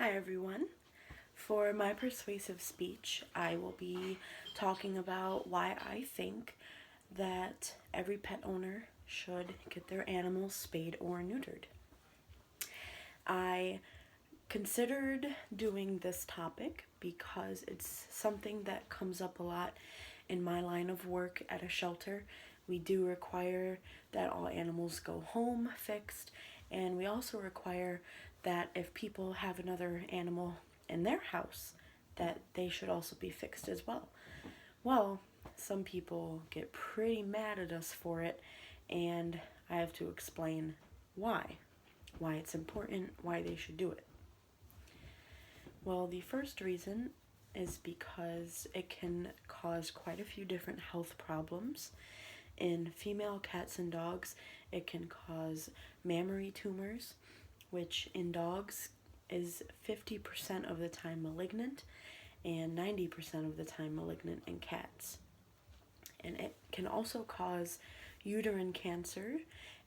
Hi everyone. For my persuasive speech, I will be talking about why I think that every pet owner should get their animals spayed or neutered. I considered doing this topic because it's something that comes up a lot in my line of work at a shelter. We do require that all animals go home fixed, and we also require that if people have another animal in their house, that they should also be fixed as well. Well, some people get pretty mad at us for it, and I have to explain why it's important, why they should do it. Well, the first reason is because it can cause quite a few different health problems. In female cats and dogs, it can cause mammary tumors, which in dogs is 50% of the time malignant and 90% of the time malignant in cats. And it can also cause uterine cancer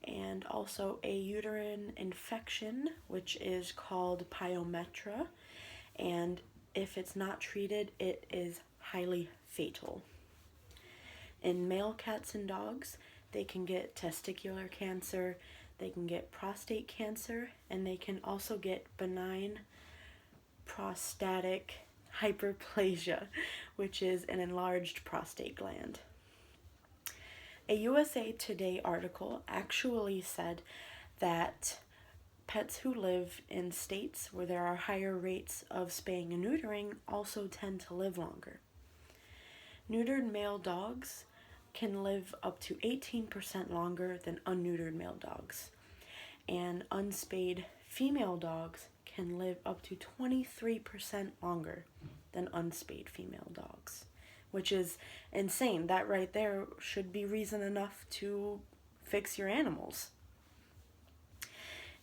and also a uterine infection, which is called pyometra. And if it's not treated, it is highly fatal. In male cats and dogs, they can get testicular cancer, they can get prostate cancer, and they can also get benign prostatic hyperplasia, which is an enlarged prostate gland. A USA Today article actually said that pets who live in states where there are higher rates of spaying and neutering also tend to live longer. Neutered male dogs can live up to 18% longer than unneutered male dogs, and unspayed female dogs can live up to 23% longer than unspayed female dogs, which is insane. That right there should be reason enough to fix your animals.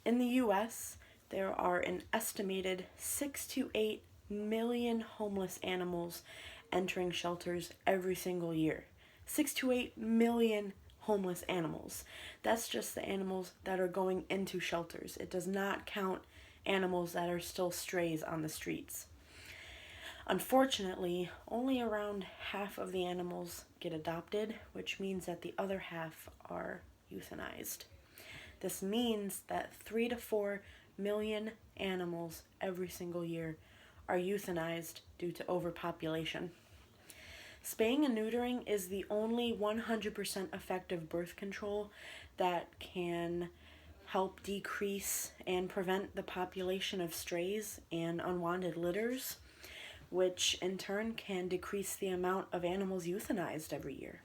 In the US, there are an estimated 6 to 8 million homeless animals entering shelters every single year. 6 to 8 million homeless animals. That's just the animals that are going into shelters. It does not count animals that are still strays on the streets. Unfortunately, only around half of the animals get adopted, which means that the other half are euthanized. This means that 3 to 4 million animals every single year are euthanized due to overpopulation. Spaying and neutering is the only 100% effective birth control that can help decrease and prevent the population of strays and unwanted litters, which in turn can decrease the amount of animals euthanized every year.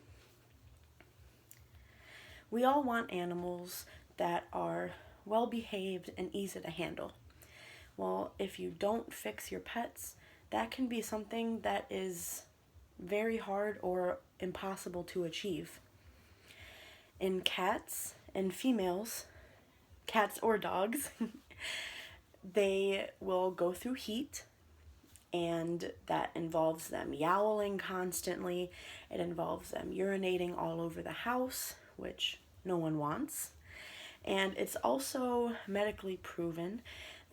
We all want animals that are well behaved and easy to handle. Well, if you don't fix your pets, that can be something that is very hard or impossible to achieve. In cats and females, cats or dogs, they will go through heat, and that involves them yowling constantly. It involves them urinating all over the house, which no one wants. And it's also medically proven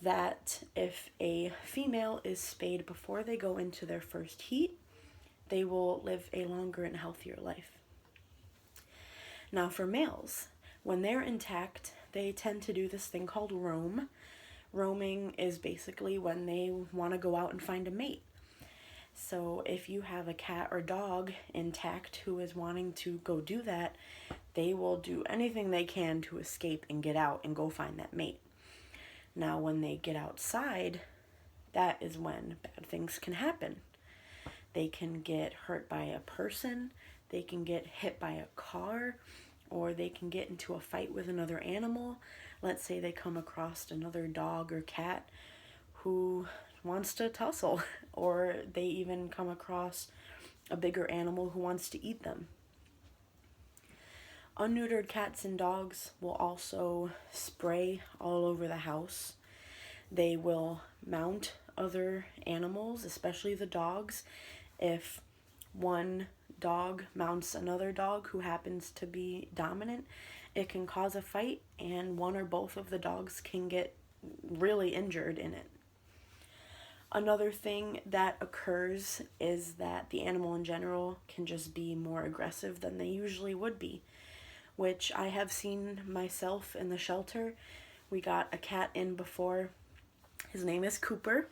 that if a female is spayed before they go into their first heat, they will live a longer and healthier life. Now for males, when they're intact, they tend to do this thing called roam. Roaming is basically when they want to go out and find a mate. So if you have a cat or dog intact who is wanting to go do that, they will do anything they can to escape and get out and go find that mate. Now when they get outside, that is when bad things can happen. They can get hurt by a person, they can get hit by a car, or they can get into a fight with another animal. Let's say they come across another dog or cat who wants to tussle, or they even come across a bigger animal who wants to eat them. Unneutered cats and dogs will also spray all over the house. They will mount other animals, especially the dogs. If one dog mounts another dog who happens to be dominant, it can cause a fight, and one or both of the dogs can get really injured in it. Another thing that occurs is that the animal in general can just be more aggressive than they usually would be, which I have seen myself in the shelter. We got a cat in before. His name is Cooper,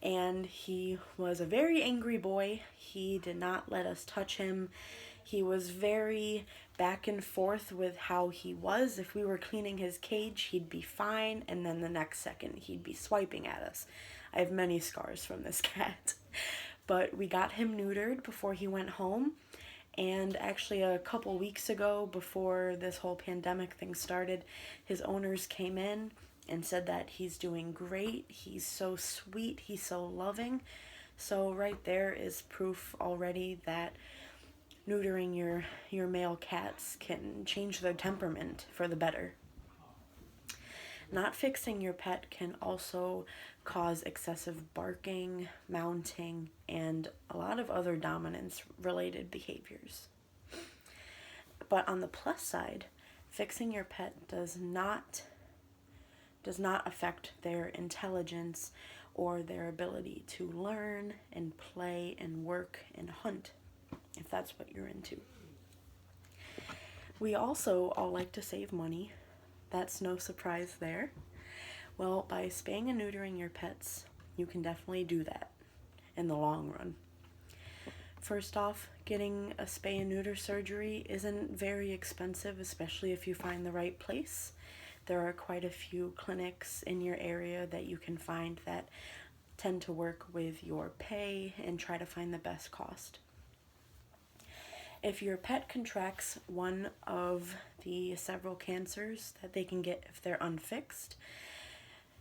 and he was a very angry boy. He did not let us touch him. He was very back and forth with how he was. If we were cleaning his cage, he'd be fine, and then the next second he'd be swiping at us. I have many scars from this cat. But we got him neutered before he went home, and actually a couple weeks ago, before this whole pandemic thing started, his owners came in and said that he's doing great. He's so sweet. He's so loving. So right there is proof already that neutering your male cats can change their temperament for the better. Not fixing your pet can also cause excessive barking, mounting, and a lot of other dominance-related behaviors. But on the plus side, fixing your pet does not affect their intelligence or their ability to learn and play and work and hunt, if that's what you're into. We also all like to save money. That's no surprise there. Well, by spaying and neutering your pets, you can definitely do that in the long run. First off, getting a spay and neuter surgery isn't very expensive, especially if you find the right place. There are quite a few clinics in your area that you can find that tend to work with your pay and try to find the best cost. If your pet contracts one of the several cancers that they can get if they're unfixed,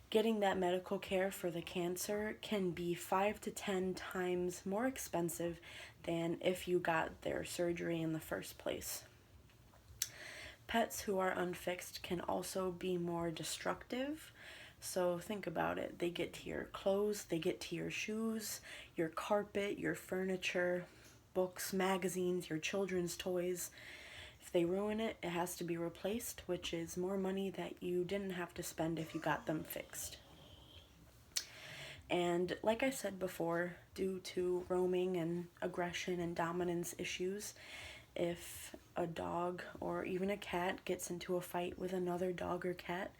getting that medical care for the cancer can be 5 to 10 times more expensive than if you got their surgery in the first place. Pets who are unfixed can also be more destructive. So think about it. They get to your clothes, they get to your shoes, your carpet, your furniture, books, magazines, your children's toys. If they ruin it, it has to be replaced, which is more money that you didn't have to spend if you got them fixed. And like I said before, due to roaming and aggression and dominance issues, if a dog or even a cat gets into a fight with another dog or cat,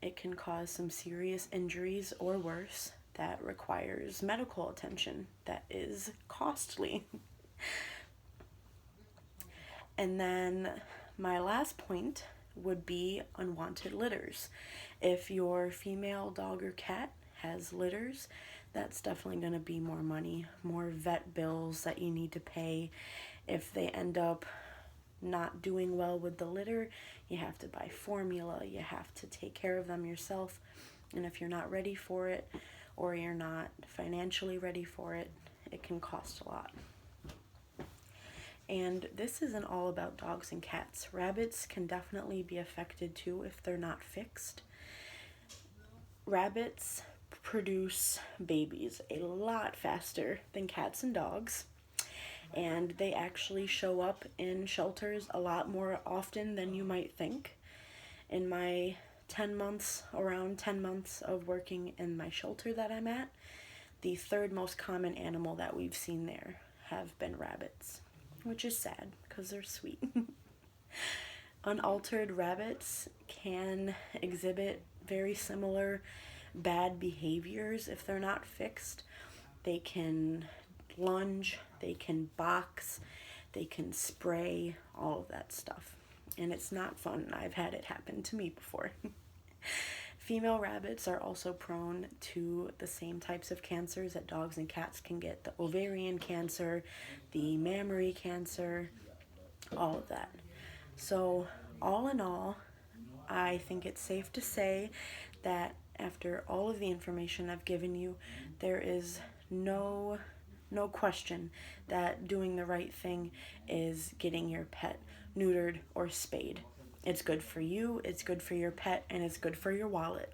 it can cause some serious injuries or worse that requires medical attention that is costly. And then my last point would be unwanted litters. If your female dog or cat has litters, that's definitely going to be more money, more vet bills that you need to pay. If they end up not doing well with the litter, you have to buy formula, you have to take care of them yourself. And if you're not ready for it, or you're not financially ready for it, it can cost a lot. And this isn't all about dogs and cats. Rabbits can definitely be affected too if they're not fixed. Rabbits produce babies a lot faster than cats and dogs, and they actually show up in shelters a lot more often than you might think. In my around 10 months of working in my shelter that I'm at, the third most common animal that we've seen there have been rabbits, which is sad because they're sweet. Unaltered rabbits can exhibit very similar bad behaviors if they're not fixed. They can lunge, they can box, they can spray, all of that stuff. And it's not fun. I've had it happen to me before. Female rabbits are also prone to the same types of cancers that dogs and cats can get. The ovarian cancer, the mammary cancer, all of that. So all in all, I think it's safe to say that after all of the information I've given you, there is no question that doing the right thing is getting your pet neutered or spayed. It's good for you, it's good for your pet, and it's good for your wallet.